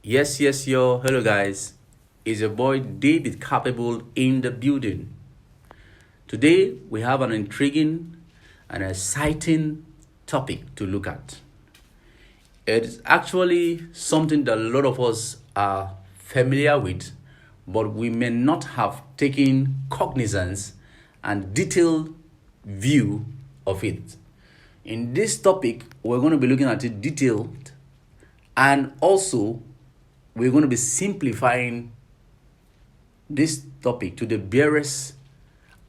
Yo. Hello, guys. It's your boy David Capable in the building. Today, we have an intriguing and exciting topic to look at. It's actually something that a lot of us are familiar with, but we may not have taken cognizance and detailed view of it. In this topic, we're going to be looking at it detailed, and also we're going to be simplifying this topic to the barest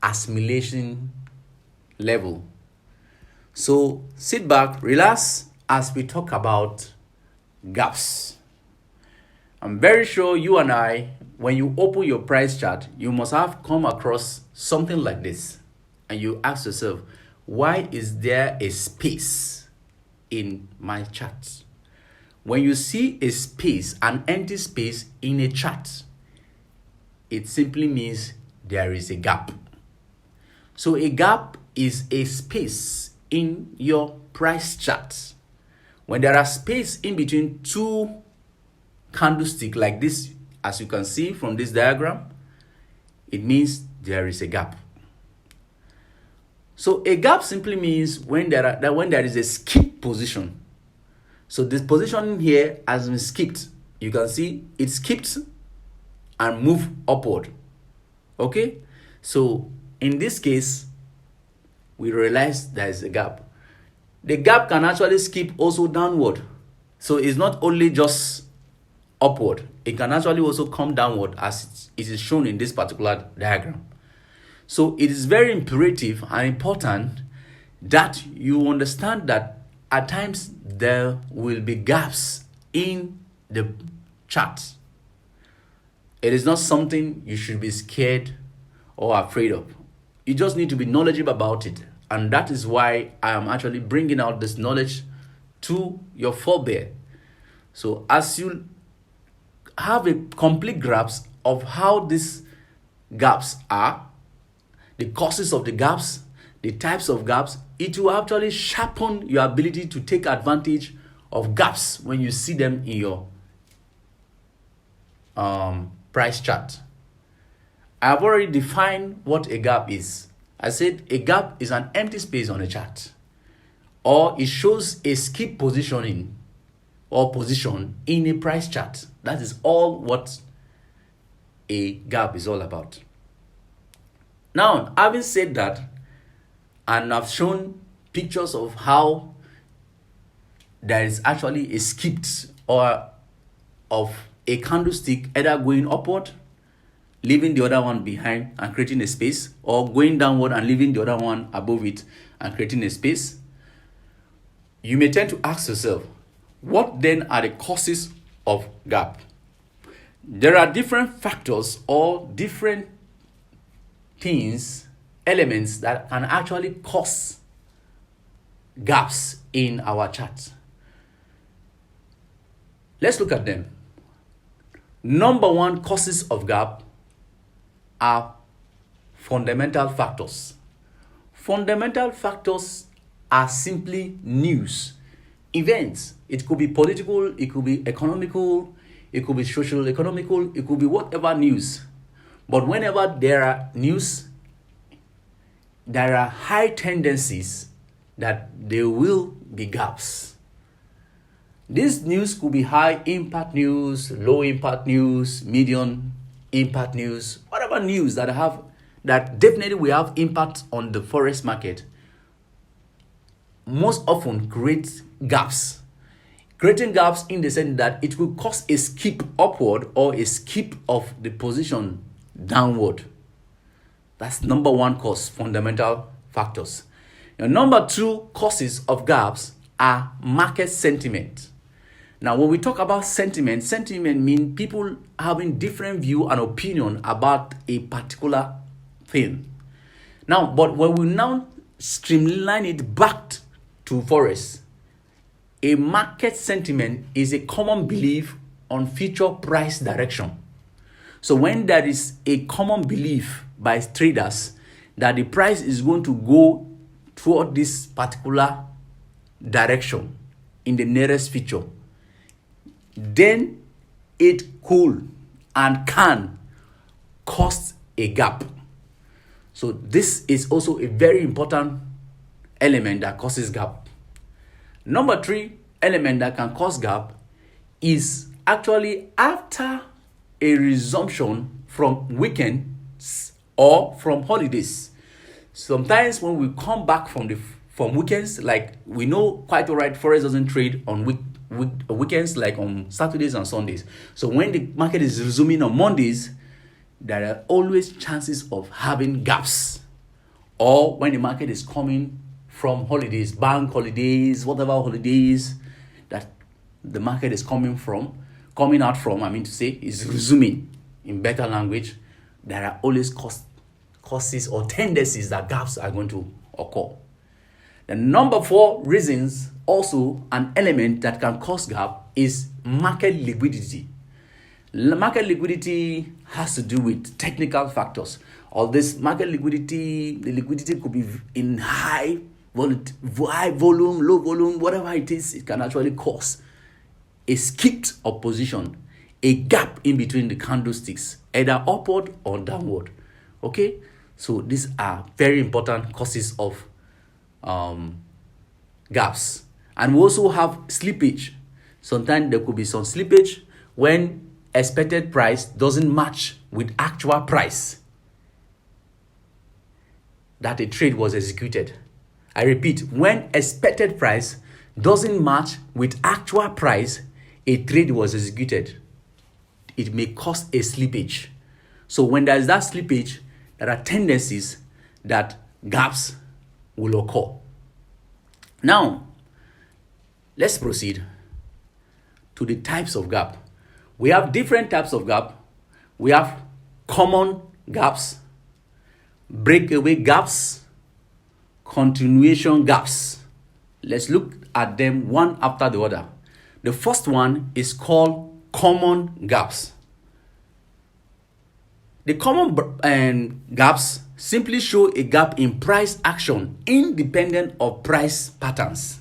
assimilation level. So sit back, relax as we talk about gaps. I'm very sure you and I, when you open your price chart, you must have come across something like this. And you ask yourself, why is there a space in my chart? When you see a space, an empty space in a chart, it simply means there is a gap. So a gap is a space in your price chart. When there are space in between two candlesticks like this, as you can see from this diagram, it means there is a gap. So a gap simply means when there is a skip position. So this position here has been skipped. You can see it skipped and moved upward. Okay? So in this case, we realize there is a gap. The gap can actually skip also downward. So it's not only just upward. It can actually also come downward as it is shown in this particular diagram. So it is very imperative and important that you understand that at times there will be gaps in the chart. It is not something you should be scared or afraid of. You just need to be knowledgeable about it. And that is why I am actually bringing out this knowledge to your forebear. So as you have a complete grasp of how these gaps are, the causes of the gaps, the types of gaps, it will actually sharpen your ability to take advantage of gaps when you see them in your price chart. I've already defined what a gap is. I said a gap is an empty space on a chart, or it shows a skip positioning or position in a price chart. That is all what a gap is all about. Now, having said that, and I've shown pictures of how there is actually a skipped or of a candlestick either going upward, leaving the other one behind and creating a space, or going downward and leaving the other one above it and creating a space. You may tend to ask yourself, what then are the causes of gap? There are different factors or different things, elements that can actually cause gaps in our chart. Let's look at them. Number one causes of gap are fundamental factors. Fundamental factors are simply news, events. It could be political, it could be economical, it could be social, economical, it could be whatever news. But whenever there are news, there are high tendencies that there will be gaps. This news could be high impact news, low impact news, medium impact news, whatever news that definitely will have impact on the forex market. Most often creates gaps. Creating gaps in the sense that it will cause a skip upward or a skip of the position downward. That's number one cause, fundamental factors. Now, number two causes of gaps are market sentiment. Now, when we talk about sentiment means people having different view and opinion about a particular thing. Now, but when we now streamline it back to forex, a market sentiment is a common belief on future price direction. So when there is a common belief by traders that the price is going to go toward this particular direction in the nearest future, then it could and can cause a gap. So this is also a very important element that causes gap. Number 3 element that can cause gap is actually after a resumption from weekends or from holidays. Sometimes when we come back from weekends, like we know quite all right, Forex doesn't trade on weekends like on Saturdays and Sundays. So when the market is resuming on Mondays, there are always chances of having gaps. Or when the market is coming from holidays, bank holidays, whatever holidays that the market is coming out from, is resuming in better language, there are always causes or tendencies that gaps are going to occur. The number 4 reasons, also an element that can cause gap, is market liquidity. Market liquidity has to do with technical factors. All this market liquidity, the liquidity could be in high volume, low volume, whatever it is, it can actually cause a skipped opposition, a gap in between the candlesticks, either upward or downward. Okay, so these are very important causes of gaps. And we also have slippage. Sometimes there could be some slippage when expected price doesn't match with actual price that a trade was executed. I repeat, when expected price doesn't match with actual price a trade was executed, it may cause a slippage. So when there is that slippage, there are tendencies that gaps will occur. Now, let's proceed to the types of gap. We have different types of gap. We have common gaps, breakaway gaps, continuation gaps. Let's look at them one after the other. The first one is called common gaps. The common gaps simply show a gap in price action independent of price patterns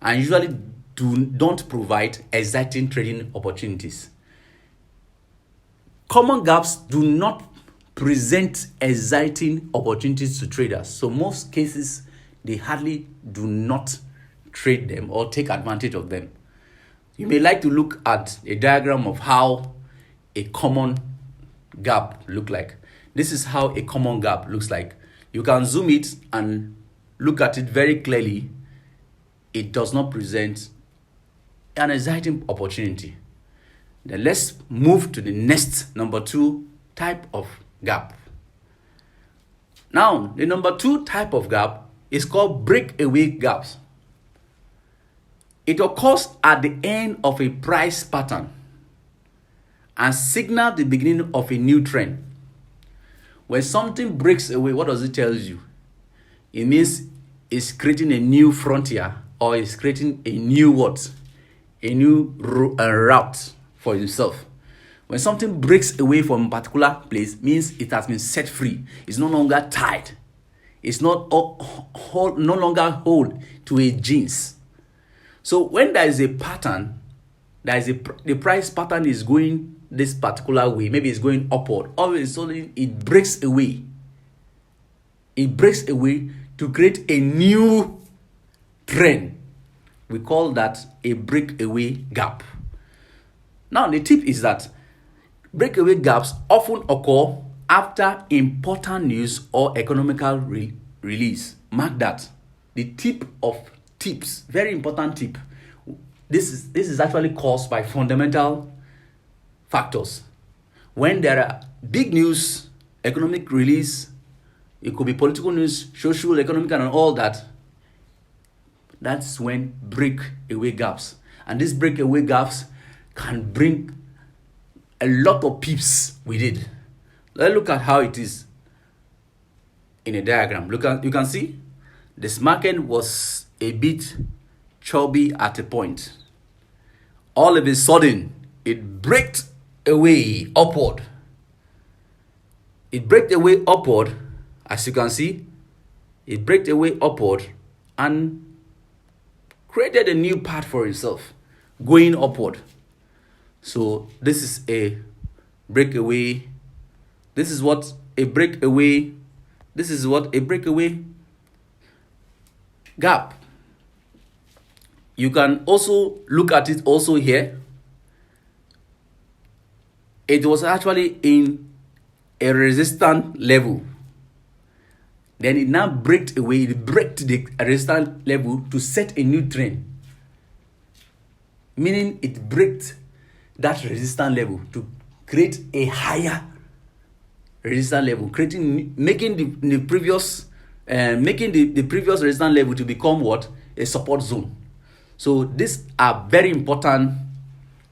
and usually don't provide exciting trading opportunities. Common gaps do not present exciting opportunities to traders. So most cases, they hardly do not trade them or take advantage of them. You may like to look at a diagram of how a common gap look like. This is how a common gap looks like. You can zoom it and look at it very clearly. It does not present an exciting opportunity. Then let's move to the next number 2 type of gap. Now, the number 2 type of gap is called breakaway gaps. It occurs at the end of a price pattern and signals the beginning of a new trend. When something breaks away, what does it tell you? It means it's creating a new frontier, or it's creating a new what? A new route for itself. When something breaks away from a particular place, means it has been set free. It's no longer tied. It's not no longer hold to a jeans. So when there is a pattern, the price pattern is going this particular way. Maybe it's going upward. All of a sudden, it breaks away. It breaks away to create a new trend. We call that a breakaway gap. Now, the tip is that breakaway gaps often occur after important news or economical release. Mark that. The tip of tips, very important tip. This is actually caused by fundamental factors. When there are big news, economic release, it could be political news, social, economic, and all that. That's when breakaway gaps. And these breakaway gaps can bring a lot of pips with it. Let's look at how it is in a diagram. You can see this market was a bit chubby at a point. All of a sudden, it breaks away upward. It breaks away upward, as you can see. It breaks away upward and created a new path for itself, going upward. So this is a breakaway. This is what a breakaway. This is what a breakaway gap. You can also look at it also here. It was actually in a resistance level. Then it now breaks away. It breaks the resistance level to set a new trend. Meaning it breaks that resistance level to create a higher resistance level, making the previous resistance level to become what? A support zone. So these are very important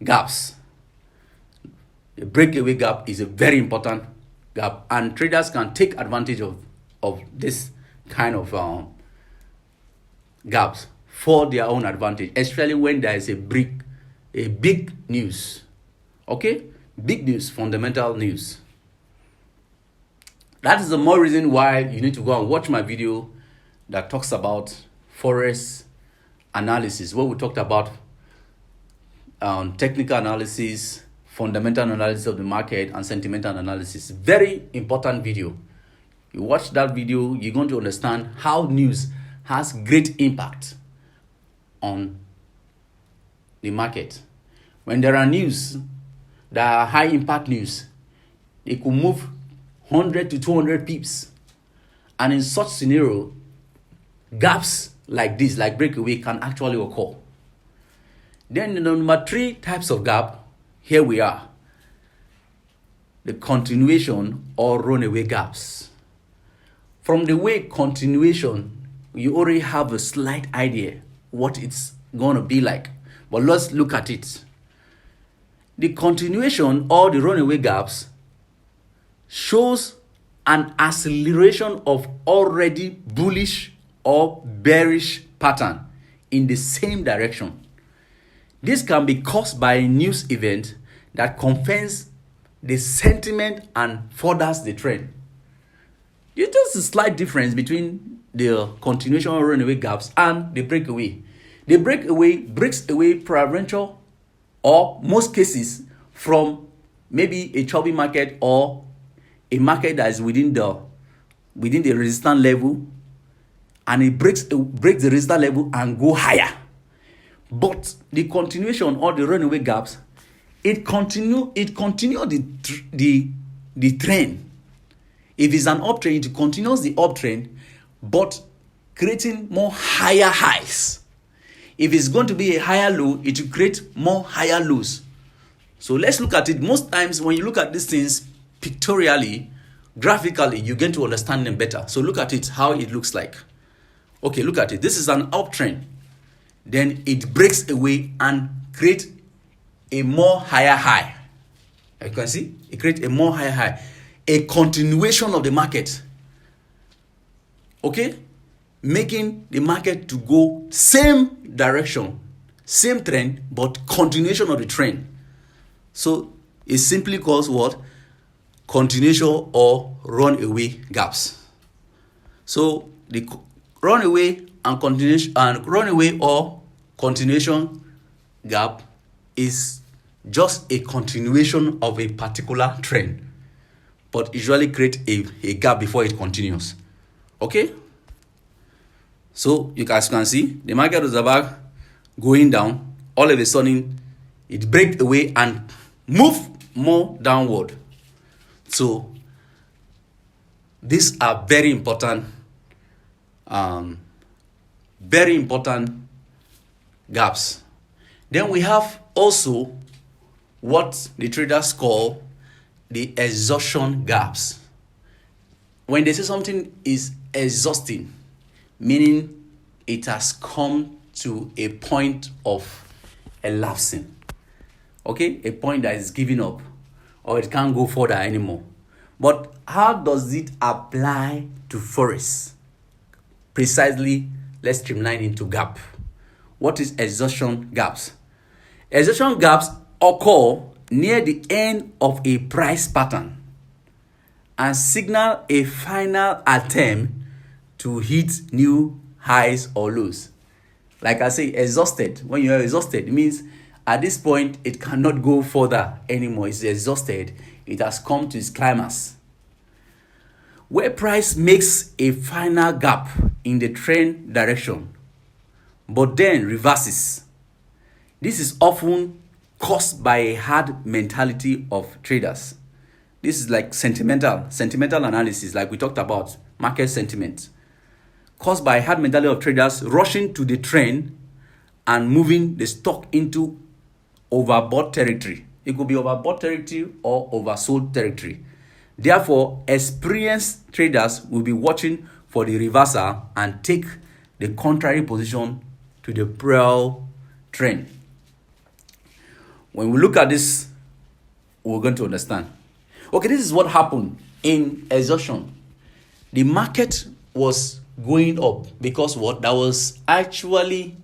gaps. The breakaway gap is a very important gap, and traders can take advantage of this kind of gaps for their own advantage, especially when there is a big news. Okay, big news, fundamental news. That is the more reason why you need to go and watch my video that talks about Forex analysis, where we talked about technical analysis, fundamental analysis of the market, and sentimental analysis. Very important video. You watch that video, you're going to understand how news has great impact on the market. When there are news that are high impact news, it could move 100 to 200 pips. And in such scenario, gaps like this, like breakaway, can actually occur. Then the number 3 types of gap, here we are. The continuation or runaway gaps. From the way continuation, you already have a slight idea what it's going to be like. But let's look at it. The continuation or the runaway gaps shows an acceleration of already bullish or bearish pattern in the same direction. This can be caused by a news event that confirms the sentiment and furthers the trend. There's just a slight difference between the continuation or runaway gaps and the breakaway. The breakaway breaks away peradventure, or most cases, from maybe a choppy market or a market that is within the resistance level, and it breaks the resistance level and go higher. But the continuation or the runaway gaps, it continue the trend. If it's an uptrend, it continues the uptrend, but creating more higher highs. If it's going to be a higher low, it will create more higher lows. So let's look at it. Most times when you look at these things pictorially, graphically, you get to understand them better. So look at it, how it looks like. Okay, look at it. This is an uptrend. Then it breaks away and creates a more higher high. You can see it creates a more higher high. A continuation of the market. Okay? Making the market to go same direction, same trend, but continuation of the trend. So it simply calls what? Continuation or runaway gaps. So the runaway and continuation and runaway or continuation gap is just a continuation of a particular trend, but usually create a gap before it continues. Okay? So you guys can see the market was about going down. All of a sudden, it breaks away and move more downward. So these are very important gaps. Then we have also what the traders call the exhaustion gaps. When they say something is exhausting, meaning it has come to a point of elapsing. Okay, a point that is giving up, or it can't go further anymore. But how does it apply to Forex? Precisely, let's streamline into gap. What is exhaustion gaps? Exhaustion gaps occur near the end of a price pattern and signal a final attempt to hit new highs or lows. Like I say, exhausted. When you are exhausted, it means At this point, it cannot go further anymore. It's exhausted. It has come to its climax. Where price makes a final gap in the trend direction, but then reverses. This is often caused by a hard mentality of traders. This is like sentimental analysis, like we talked about, market sentiment. Caused by a hard mentality of traders rushing to the trend and moving the stock into overbought territory. It could be overbought territory or oversold territory. Therefore, experienced traders will be watching for the reversal and take the contrary position to the prior trend. When we look at this, we're going to understand. Okay, this is what happened in exhaustion. The market was going up because what? That was actually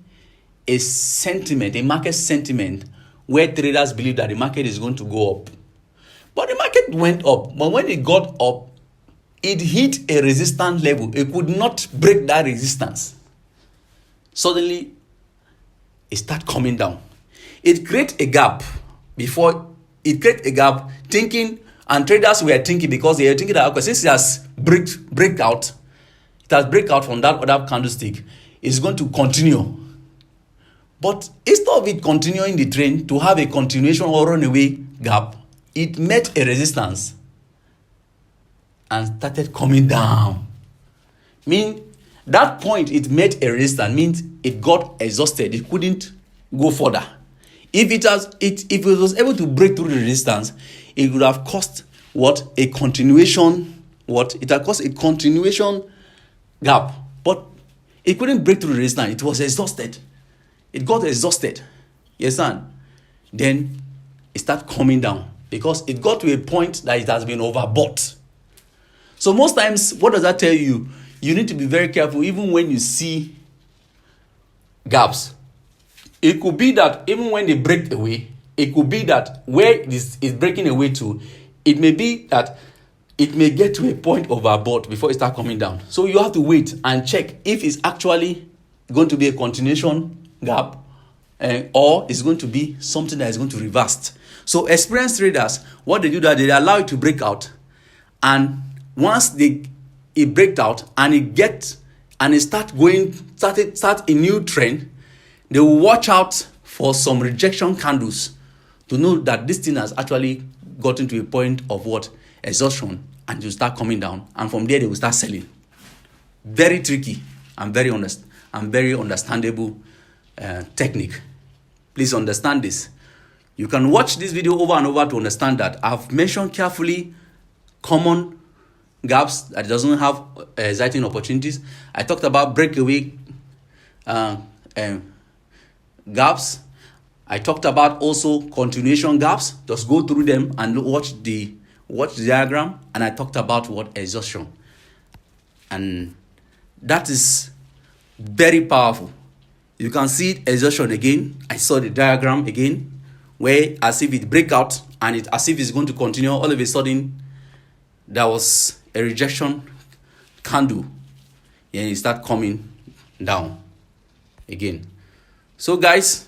a sentiment, a market sentiment where traders believe that the market is going to go up. But the market went up. But when it got up, it hit a resistance level. It could not break that resistance. Suddenly, it started coming down. It created a gap thinking, and traders were thinking, because they were thinking that, okay, since it has break out from that other candlestick, it's going to continue. But instead of it continuing the trend to have a continuation or runaway gap, it met a resistance and started coming down. That point it met a resistance means it got exhausted. It couldn't go further. If it was able to break through the resistance, it would have caused a continuation gap. But it couldn't break through the resistance. It was exhausted. It got exhausted. Yes, son. Then it started coming down because it got to a point that it has been overbought. So most times, what does that tell you? You need to be very careful even when you see gaps. It could be that even when they break away, it could be that where it is breaking away to, it may be that it may get to a point overbought before it starts coming down. So you have to wait and check if it's actually going to be a continuation gap or it's going to be something that is going to reverse. So experienced traders, what they do that they allow it to break out, and once it breaks out and it start a new trend, they will watch out for some rejection candles to know that this thing has actually gotten to a point of exhaustion, and you start coming down, and from there they will start selling. Very tricky and very honest and very understandable technique. Please understand this. You can watch this video over and over to understand that I've mentioned carefully common gaps that doesn't have exciting opportunities. I talked about breakaway gaps. I talked about also continuation gaps. Just go through them and watch the diagram. And I talked about exhaustion, and that is very powerful. You can see exhaustion again. I saw the diagram again, where as if it break out and it as if it's going to continue. All of a sudden, there was a rejection candle, and it start coming down again. So guys,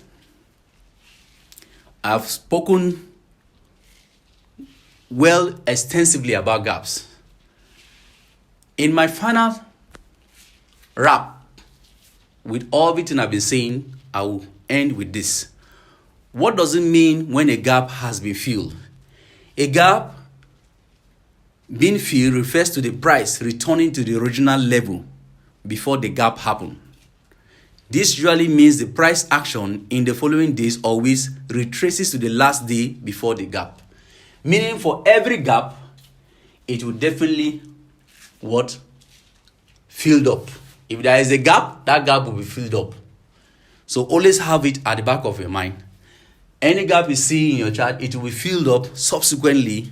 I've spoken extensively about gaps. In my final wrap, with everything I've been saying, I will end with this. What does it mean when a gap has been filled? A gap being filled refers to the price returning to the original level before the gap happened. This usually means the price action in the following days always retraces to the last day before the gap. Meaning for every gap, it will definitely filled up. If there is a gap, that gap will be filled up. So always have it at the back of your mind. Any gap you see in your chart, it will be filled up subsequently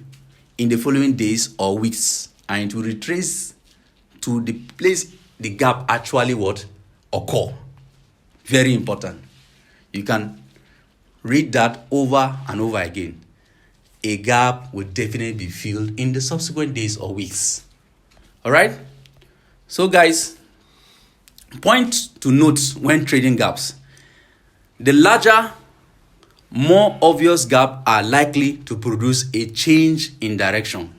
in the following days or weeks, and it will retrace to the place the gap actually occur. Very important. You can read that over and over again. A gap will definitely be filled in the subsequent days or weeks. All right? So guys, point to note when trading gaps. The larger more obvious gaps are likely to produce a change in direction.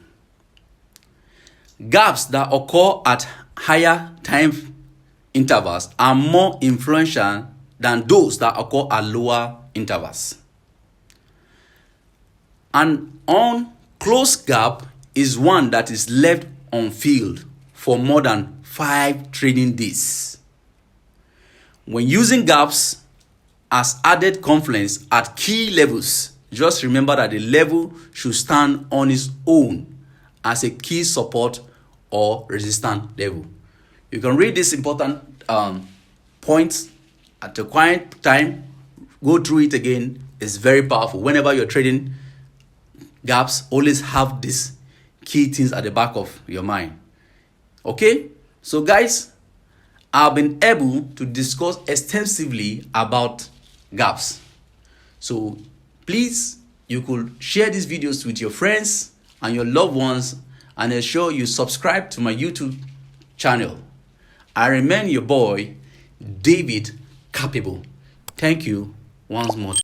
Gaps that occur at higher time intervals are more influential than those that occur at lower intervals. An unclosed gap is one that is left unfilled for more than 5 trading days. When using gaps as added confluence at key levels, just remember that the level should stand on its own as a key support or resistance level. You can read these important points at a quiet time, go through it again. It's very powerful. Whenever you're trading gaps, always have these key things at the back of your mind. Okay, so guys, I've been able to discuss extensively about gaps. So please, you could share these videos with your friends and your loved ones, and ensure you subscribe to my YouTube channel. I remain your boy, David Capable. Thank you once more.